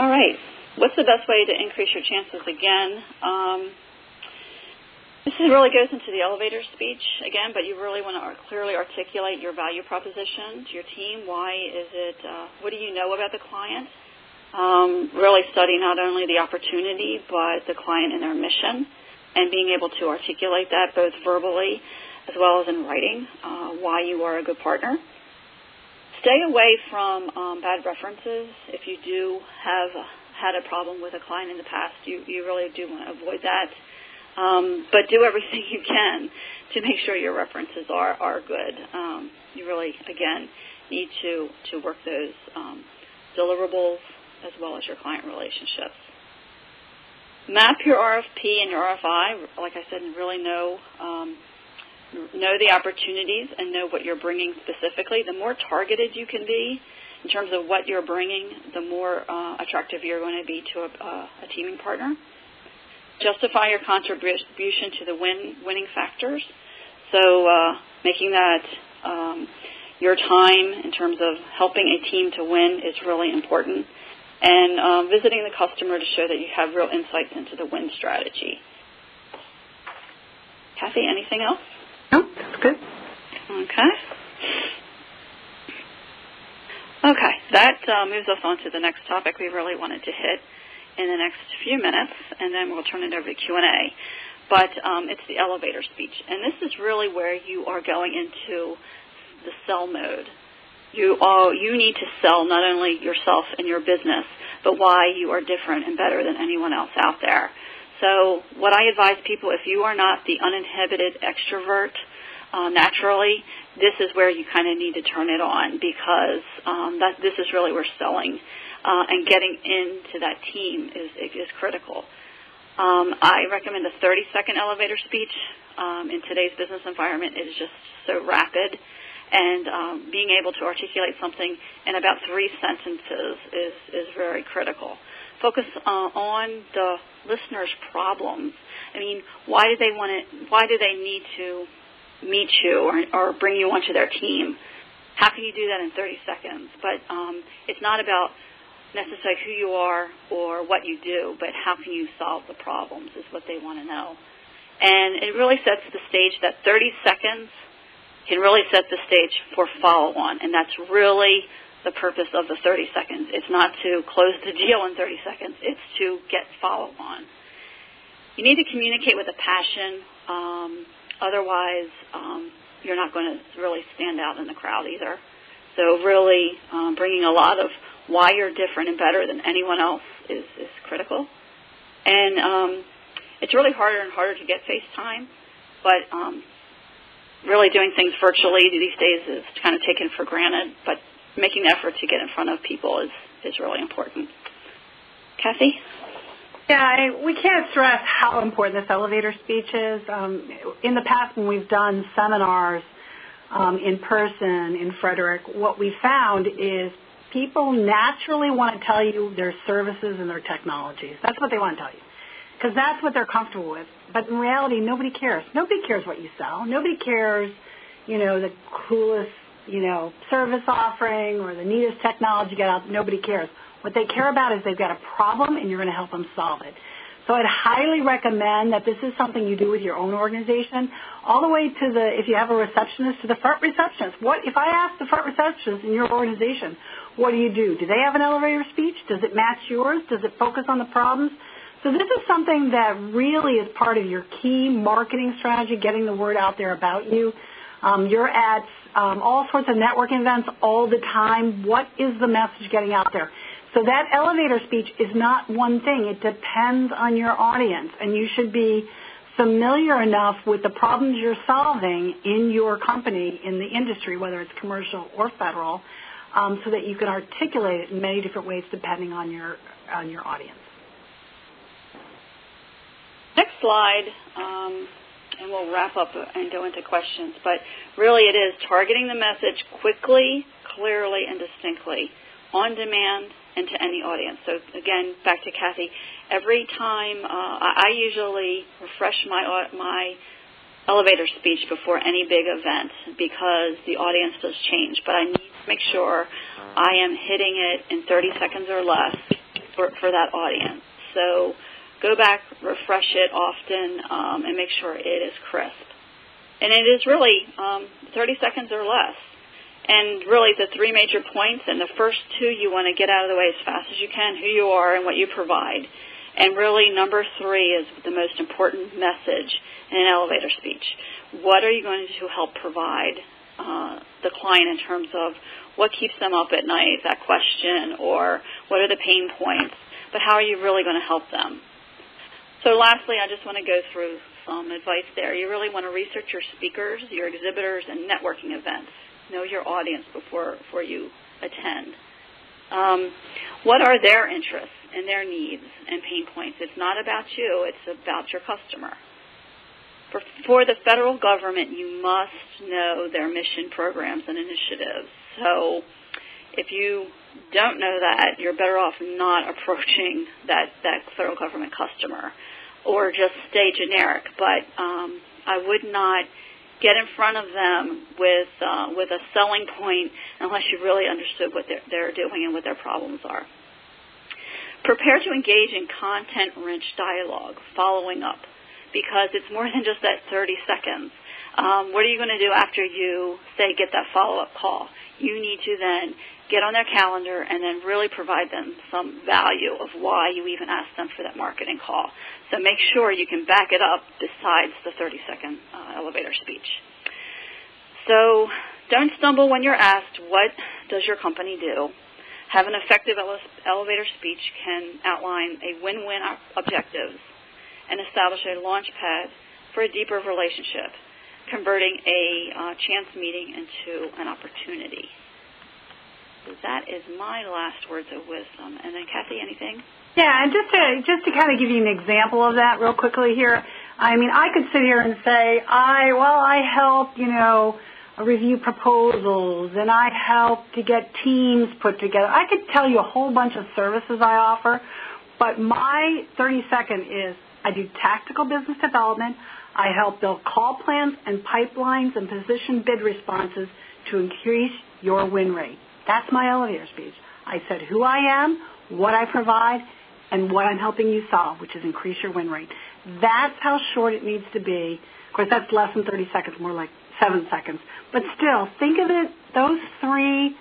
All right. What's the best way to increase your chances again? This really goes into the elevator speech again, but you really want to clearly articulate your value proposition to your team. Why is it, what do you know about the client? Really study not only the opportunity, but the client and their mission, and being able to articulate that both verbally as well as in writing, why you are a good partner. Stay away from bad references. If you do have had a problem with a client in the past, you really do want to avoid that. But do everything you can to make sure your references are good. You really, again, need to work those deliverables as well as your client relationships. Map your RFP and your RFI, like I said, and really know the opportunities and know what you're bringing specifically. The more targeted you can be in terms of what you're bringing, the more attractive you're going to be to a teaming partner. Justify your contribution to the winning factors. So making that your time in terms of helping a team to win is really important. And visiting the customer to show that you have real insights into the win strategy. Kathy, anything else? No, that's good. Okay. Okay, that moves us on to the next topic we really wanted to hit in the next few minutes, and then we'll turn it over to Q&A. But it's the elevator speech, and this is really where you are going into the sell mode. You need to sell not only yourself and your business, but why you are different and better than anyone else out there. So what I advise people, if you are not the uninhibited extrovert naturally, this is where you kind of need to turn it on, because this is really where selling and getting into that team is critical. I recommend a 30-second elevator speech. In today's business environment, it is just so rapid. And being able to articulate something in about 3 sentences is very critical. Focus on the listener's problems. I mean, why do they need to meet you or bring you onto their team? How can you do that in 30 seconds? But it's not about necessarily who you are or what you do, but how can you solve the problems is what they want to know. And it really sets the stage. That 30 seconds can really set the stage for follow-on, and that's really the purpose of the 30 seconds. It's not to close the deal in 30 seconds. It's to get follow-on. You need to communicate with a passion. Otherwise, you're not going to really stand out in the crowd either. So really bringing a lot of why you're different and better than anyone else is critical. And it's really harder and harder to get face time, but really doing things virtually these days is kind of taken for granted, but making the effort to get in front of people is really important. Kathy? Yeah, we can't stress how important this elevator speech is. In the past, when we've done seminars in person in Frederick, what we found is people naturally want to tell you their services and their technologies. That's what they want to tell you, because that's what they're comfortable with. But in reality, nobody cares. Nobody cares what you sell. Nobody cares, the coolest, service offering or the neatest technology you get out. Nobody cares. What they care about is they've got a problem and you're going to help them solve it. So I'd highly recommend that this is something you do with your own organization, all the way to if you have a receptionist, to the front receptionist. If I ask the front receptionist in your organization, what do? Do they have an elevator speech? Does it match yours? Does it focus on the problems? So this is something that really is part of your key marketing strategy, getting the word out there about you. You're at all sorts of networking events all the time. What is the message getting out there? So that elevator speech is not one thing. It depends on your audience, and you should be familiar enough with the problems you're solving in your company, in the industry, whether it's commercial or federal, so that you can articulate it in many different ways depending on your audience. Next slide, and we'll wrap up and go into questions. But really it is targeting the message quickly, clearly, and distinctly, on demand, and to any audience. So again, back to Kathy, every time I usually refresh my elevator speech before any big event, because the audience does change. But I need to make sure I am hitting it in 30 seconds or less for that audience. So go back, refresh it often, and make sure it is crisp. And it is really 30 seconds or less. And really the three major points, and the first two you want to get out of the way as fast as you can, who you are and what you provide. And really number three is the most important message in an elevator speech. What are you going to help provide the client in terms of what keeps them up at night, that question, or what are the pain points, but how are you really going to help them? So lastly, I just want to go through some advice there. You really want to research your speakers, your exhibitors, and networking events. Know your audience before you attend. What are their interests and their needs and pain points? It's not about you. It's about your customer. For the federal government, you must know their mission programs and initiatives. So if you don't know that, you're better off not approaching that federal government customer, or just stay generic. But I would not get in front of them with a selling point unless you really understood what they're doing and what their problems are. Prepare to engage in content-rich dialogue, following up, because it's more than just that 30 seconds. What are you going to do after you, say, get that follow-up call? You need to then get on their calendar and then really provide them some value of why you even asked them for that marketing call. So make sure you can back it up besides the 30-second elevator speech. So don't stumble when you're asked, what does your company do? Have an effective elevator speech can outline a win-win objectives and establish a launch pad for a deeper relationship, converting a chance meeting into an opportunity. So that is my last words of wisdom. And then, Kathy, anything? Yeah, and just to kind of give you an example of that real quickly here, I mean, I could sit here and say, I help, review proposals, and I help to get teams put together. I could tell you a whole bunch of services I offer, but my 30-second is I do tactical business development. I help build call plans and pipelines and position bid responses to increase your win rate. That's my elevator speech. I said who I am, what I provide, and what I'm helping you solve, which is increase your win rate. That's how short it needs to be. Of course, that's less than 30 seconds, more like 7 seconds. But still, think of it, those three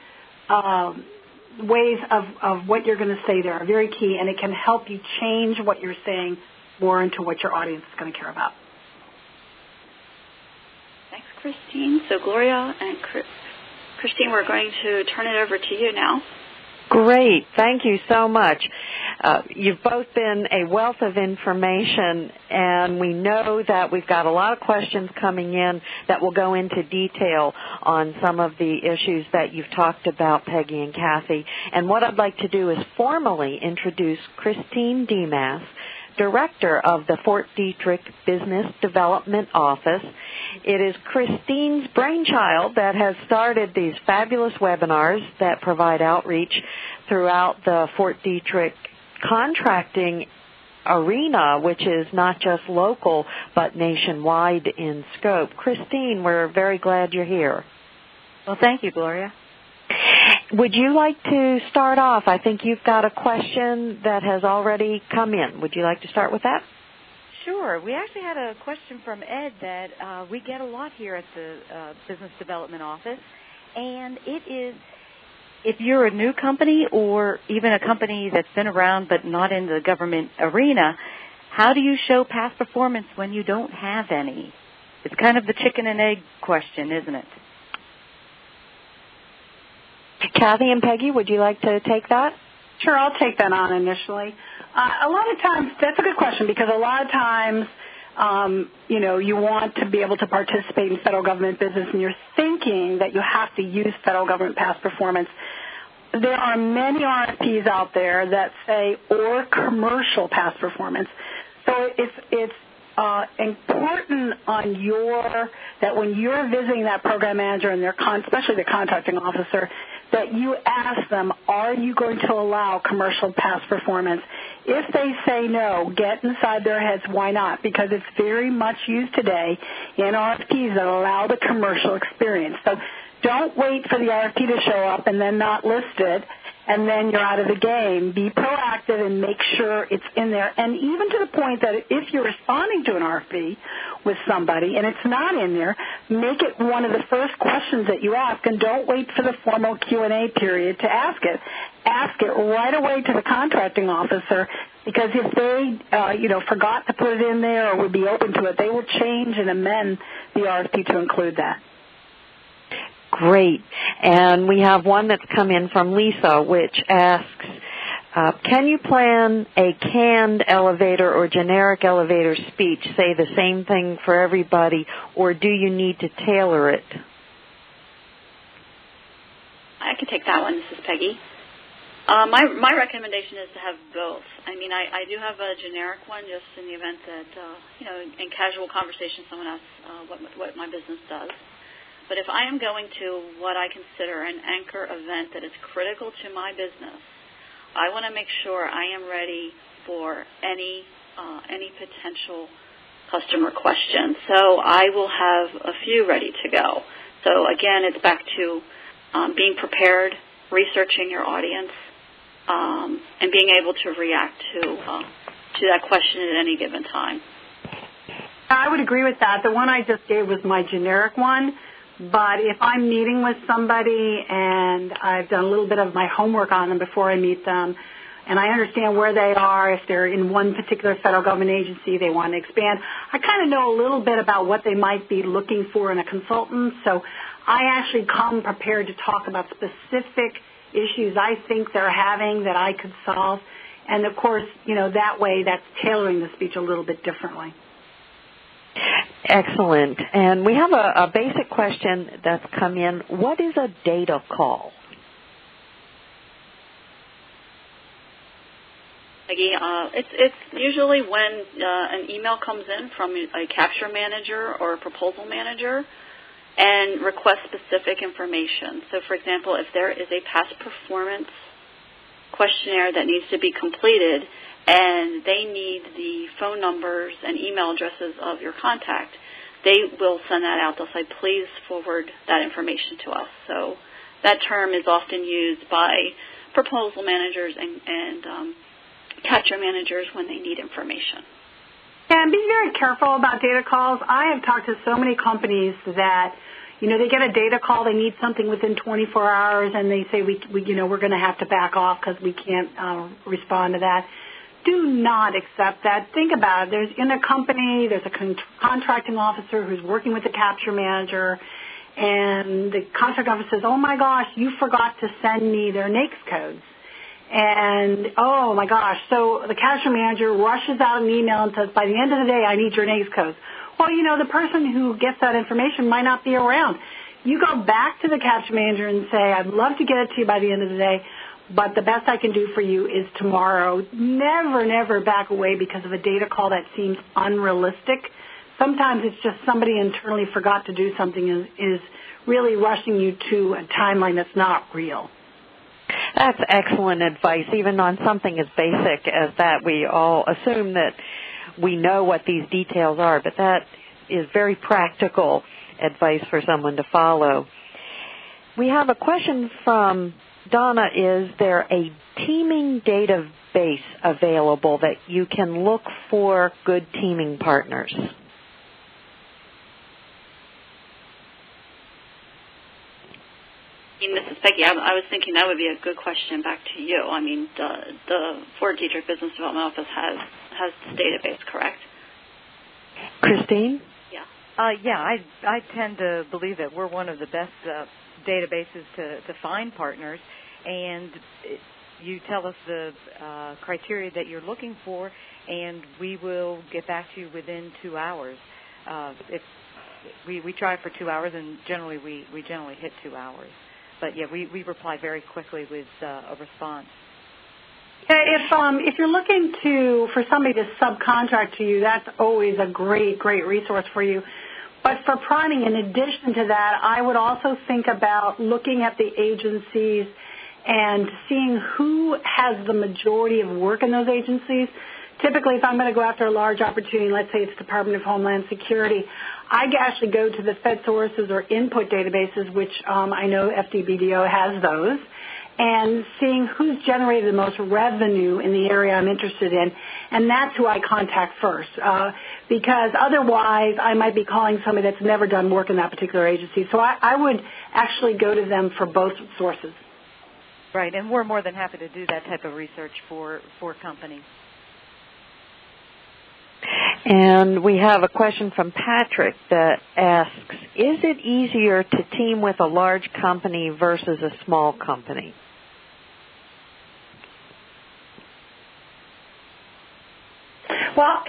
ways of what you're going to say there are very key, and it can help you change what you're saying more into what your audience is going to care about. Thanks, Christine. So Gloria and Christine, we're going to turn it over to you now. Great. Thank you so much. You've both been a wealth of information, and we know that we've got a lot of questions coming in that will go into detail on some of the issues that you've talked about, Peggy and Kathy. And what I'd like to do is formally introduce Christine Demas, Director of the Fort Detrick Business Development Office. It is Christine's brainchild that has started these fabulous webinars that provide outreach throughout the Fort Detrick contracting arena, which is not just local but nationwide in scope. Christine, we're very glad you're here. Well, thank you, Gloria. Would you like to start off? I think you've got a question that has already come in. Would you like to start with that? Sure. We actually had a question from Ed that we get a lot here at the Business Development Office, and it is, if you're a new company or even a company that's been around but not in the government arena, how do you show past performance when you don't have any? It's kind of the chicken and egg question, isn't it? Kathy and Peggy, would you like to take that? Sure, I'll take that on initially. A lot of times, that's a good question, because a lot of times, you want to be able to participate in federal government business, and you're thinking that you have to use federal government past performance. There are many RFPs out there that say, or commercial past performance. So it's important on that when you're visiting that program manager and especially the contracting officer, that you ask them, are you going to allow commercial past performance? If they say no, get inside their heads, why not? Because it's very much used today in RFPs that allow the commercial experience. So don't wait for the RFP to show up and then not list it, and then you're out of the game. Be proactive and make sure it's in there. And even to the point that if you're responding to an RFP with somebody and it's not in there, make it one of the first questions that you ask, and don't wait for the formal Q&A period to ask it. Ask it right away to the contracting officer, because if they, forgot to put it in there or would be open to it, they will change and amend the RFP to include that. Great. And we have one that's come in from Lisa, which asks, can you plan a canned elevator or generic elevator speech, say the same thing for everybody, or do you need to tailor it? I can take that one. This is Peggy. My recommendation is to have both. I mean, I do have a generic one just in the event that, in casual conversation someone asks what my business does. But if I am going to what I consider an anchor event that is critical to my business, I want to make sure I am ready for any potential customer questions. So I will have a few ready to go. So again, it's back to being prepared, researching your audience, and being able to react to that question at any given time. I would agree with that. The one I just gave was my generic one. But if I'm meeting with somebody and I've done a little bit of my homework on them before I meet them, and I understand where they are, if they're in one particular federal government agency, they want to expand, I kind of know a little bit about what they might be looking for in a consultant. So I actually come prepared to talk about specific issues I think they're having that I could solve. And, of course, that way that's tailoring the speech a little bit differently. Excellent. And we have a basic question that's come in. What is a data call? Peggy, it's usually when an email comes in from a capture manager or a proposal manager and requests specific information. So, for example, if there is a past performance questionnaire that needs to be completed and they need the phone numbers and email addresses of your contact, they will send that out. They'll say, please forward that information to us. So that term is often used by proposal managers and capture managers when they need information. And be very careful about data calls. I have talked to so many companies that, they get a data call, they need something within 24 hours, and they say, we're going to have to back off because we can't respond to that. Do not accept that. Think about it. There's in a company, there's a contracting officer who's working with the capture manager, and the contracting officer says, oh, my gosh, you forgot to send me their NAICS codes. And, oh, my gosh. So the capture manager rushes out an email and says, by the end of the day, I need your NAICS codes. Well, the person who gets that information might not be around. You go back to the capture manager and say, I'd love to get it to you by the end of the day, but the best I can do for you is tomorrow. Never, never back away because of a data call that seems unrealistic. Sometimes it's just somebody internally forgot to do something and is really rushing you to a timeline that's not real. That's excellent advice. Even on something as basic as that, we all assume that we know what these details are, but that is very practical advice for someone to follow. We have a question from Donna. Is there a teaming database available that you can look for good teaming partners? This is Peggy. I was thinking that would be a good question back to you. I mean, the Ford Dietrich Business Development Office has this database, correct? Christine? Yeah. I tend to believe that we're one of the best databases to find partners, and you tell us the criteria that you're looking for, and we will get back to you within 2 hours. If we try for 2 hours, and generally we generally hit 2 hours. But yeah, we reply very quickly with a response. If you're looking for somebody to subcontract to you, that's always a great resource for you. But for priming, in addition to that, I would also think about looking at the agencies and seeing who has the majority of work in those agencies. Typically, if I'm going to go after a large opportunity, let's say it's Department of Homeland Security, I actually go to the Fed Sources or input databases, which I know FDBDO has those. and seeing who's generated the most revenue in the area I'm interested in, and that's who I contact first. Because otherwise I might be calling somebody that's never done work in that particular agency. So I would actually go to them for both sources. Right, and we're more than happy to do that type of research for companies. And we have a question from Patrick that asks, is it easier to team with a large company versus a small company? Well,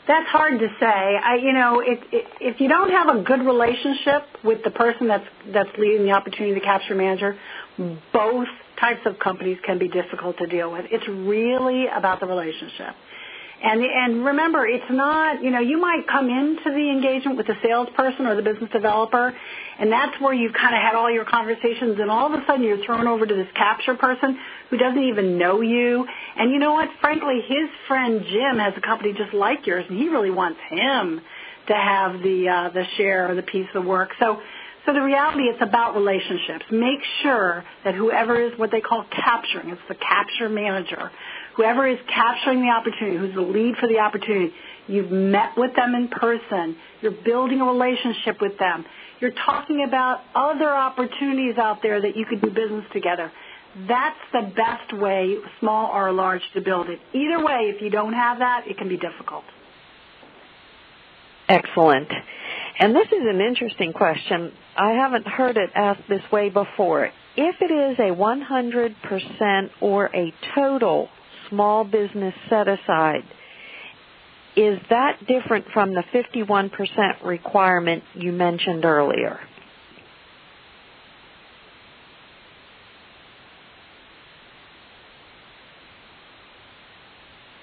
that's hard to say. If you don't have a good relationship with the person that's leading the opportunity to capture manager, both types of companies can be difficult to deal with. It's really about the relationship. And remember, it's not, you might come into the engagement with the salesperson or the business developer, and that's where you've kind of had all your conversations, and all of a sudden you're thrown over to this capture person who doesn't even know you. And you know what? Frankly, his friend Jim has a company just like yours, and he really wants him to have the share or the piece of work. So the reality, it's about relationships. Make sure that whoever is what they call capturing, it's the capture manager, whoever is capturing the opportunity, who's the lead for the opportunity, you've met with them in person, you're building a relationship with them, you're talking about other opportunities out there that you could do business together. That's the best way, small or large, to build it. Either way, if you don't have that, it can be difficult. Excellent. And this is an interesting question. I haven't heard it asked this way before. If it is a 100% or a total small business set-aside, is that different from the 51% requirement you mentioned earlier?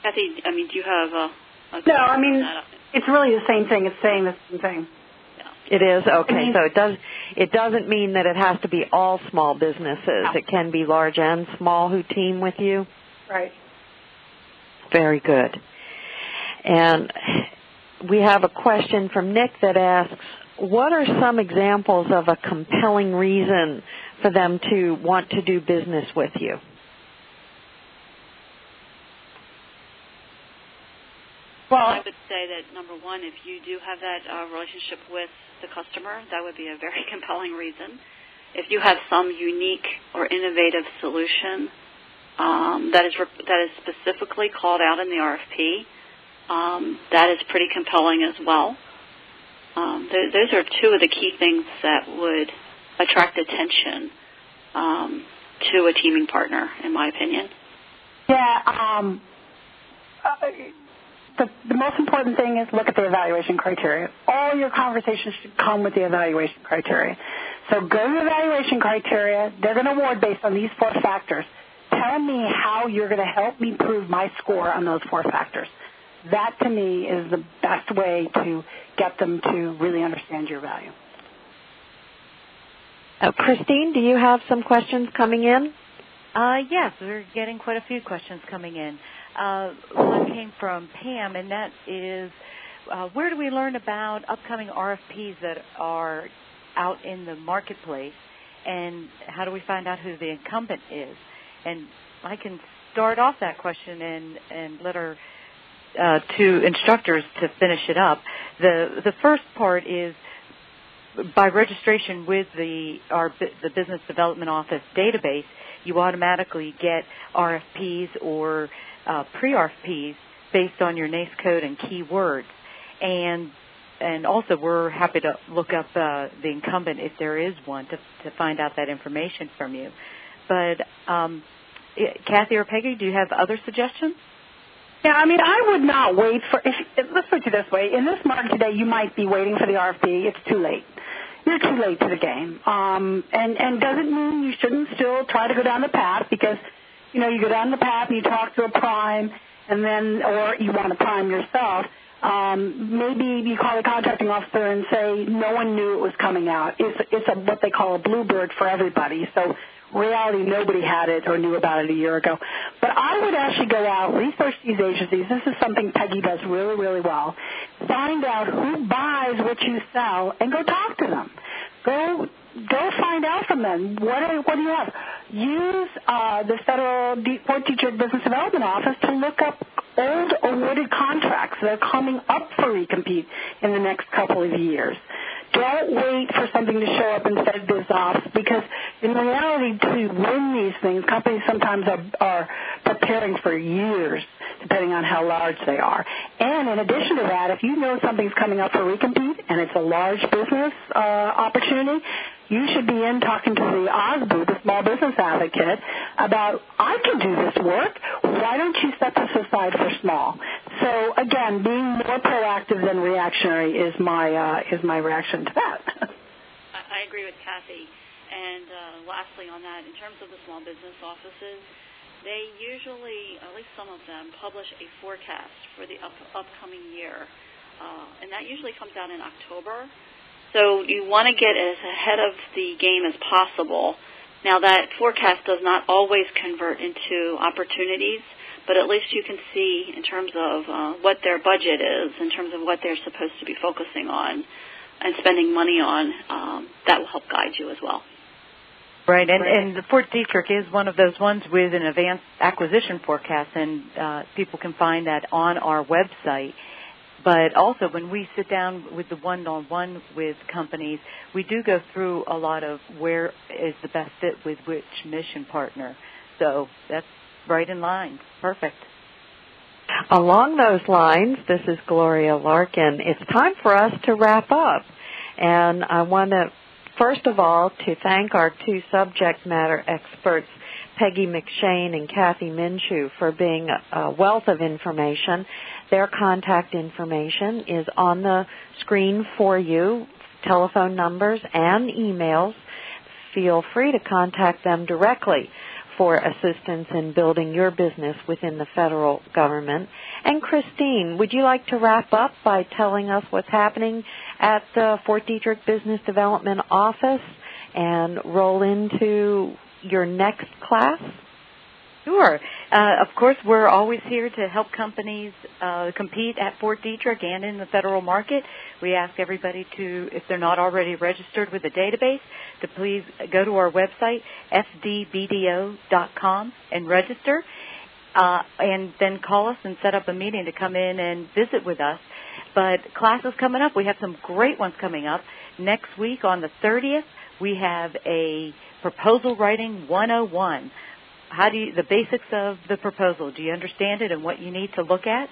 Kathy, do you have a No, it's really the same thing. It's saying the same thing. It is? Okay, so it doesn't mean that it has to be all small businesses. No. It can be large and small who team with you? Right. Very good. And we have a question from Nick that asks, what are some examples of a compelling reason for them to want to do business with you? Well, I would say that, number one, if you do have that relationship with the customer, that would be a very compelling reason. If you have some unique or innovative solution that is specifically called out in the RFP, that is pretty compelling as well. Those are two of the key things that would attract attention to a teaming partner, in my opinion. Yeah. The most important thing is look at the evaluation criteria. All your conversations should come with the evaluation criteria. So go to the evaluation criteria. They're going to award based on these 4 factors. Tell me how you're going to help me prove my score on those 4 factors. That, to me, is the best way to get them to really understand your value. Christine, do you have some questions coming in? Yes, we're getting quite a few questions coming in. One came from Pam, and that is, where do we learn about upcoming RFPs that are out in the marketplace, and how do we find out who the incumbent is? And I can start off that question and let our 2 instructors to finish it up. The first part is by registration with the Business Development Office database, you automatically get RFPs or pre-RFPs based on your NAICS code and keywords. And also we're happy to look up the incumbent if there is one to find out that information from you. But Kathy or Peggy, do you have other suggestions? Yeah, I would not wait for, let's put it this way. In this market today, you might be waiting for the RFP. It's too late. You're too late to the game. And doesn't mean you shouldn't still try to go down the path, because, you go down the path and you talk to a prime, and then, or you want to prime yourself. Maybe you call the contracting officer and say, no one knew it was coming out. It's what they call a bluebird for everybody. So reality, nobody had it or knew about it a year ago. But I would actually go out, research these agencies. This is something Peggy does really, really well. Find out who buys what you sell and go talk to them. Go go find out from them. What do you have? Use the Federal Fort Detrick Business Development Office to look up old awarded contracts that are coming up for recompete in the next couple of years. Don't wait for something to show up in Fed Biz Ops, because in reality, to win these things, companies sometimes are preparing for years, depending on how large they are. And in addition to that, if you know something's coming up for recompete and it's a large business opportunity, you should be in talking to the OSBU, the Small Business Advocate, about, I can do this work. Why don't you set this aside for small? So, again, being more proactive than reactionary is my reaction to that. I agree with Kathy. And lastly on that, in terms of the small business offices, they usually, at least some of them, publish a forecast for the upcoming year. And that usually comes out in October. So you want to get as ahead of the game as possible. Now, that forecast does not always convert into opportunities, but at least you can see in terms of what their budget is, in terms of what they're supposed to be focusing on and spending money on. That will help guide you as well. Right, and the Fort Detrick is one of those ones with an advanced acquisition forecast, and people can find that on our website. But also, when we sit down with the one-on-one with companies, we do go through a lot of where is the best fit with which mission partner. So that's right in line. Perfect. Along those lines, this is Gloria Larkin. It's time for us to wrap up. And I want to, first of all, to thank our two subject matter experts, Peggy McShane and Kathy Minshew, for being a wealth of information. Their contact information is on the screen for you, telephone numbers and emails. Feel free to contact them directly for assistance in building your business within the federal government. And Christine, would you like to wrap up by telling us what's happening at the Fort Detrick Business Development Office and roll into your next class? Sure. Of course, we're always here to help companies compete at Fort Detrick and in the federal market. We ask everybody to, if they're not already registered with the database, to please go to our website, fdbdo.com, and register, and then call us and set up a meeting to come in and visit with us. But classes coming up, we have some great ones coming up. Next week on the 30th, we have a Proposal Writing 101. The basics of the proposal. Do you understand it and what you need to look at?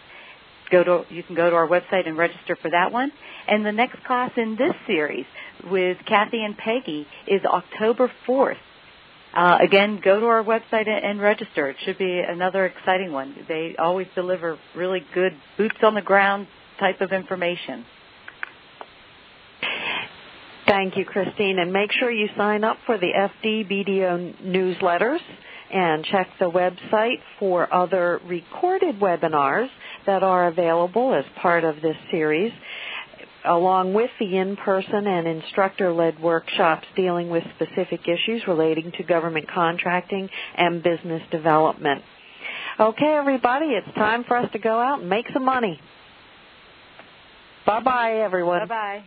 You can go to our website and register for that one. And the next class in this series with Kathy and Peggy is October 4th. Again, go to our website and register. It should be another exciting one. They always deliver really good boots on the ground type of information. Thank you, Christine. And make sure you sign up for the FD-BDO newsletters and check the website for other recorded webinars that are available as part of this series, along with the in-person and instructor-led workshops dealing with specific issues relating to government contracting and business development. Okay, everybody, it's time for us to go out and make some money. Bye-bye, everyone. Bye-bye.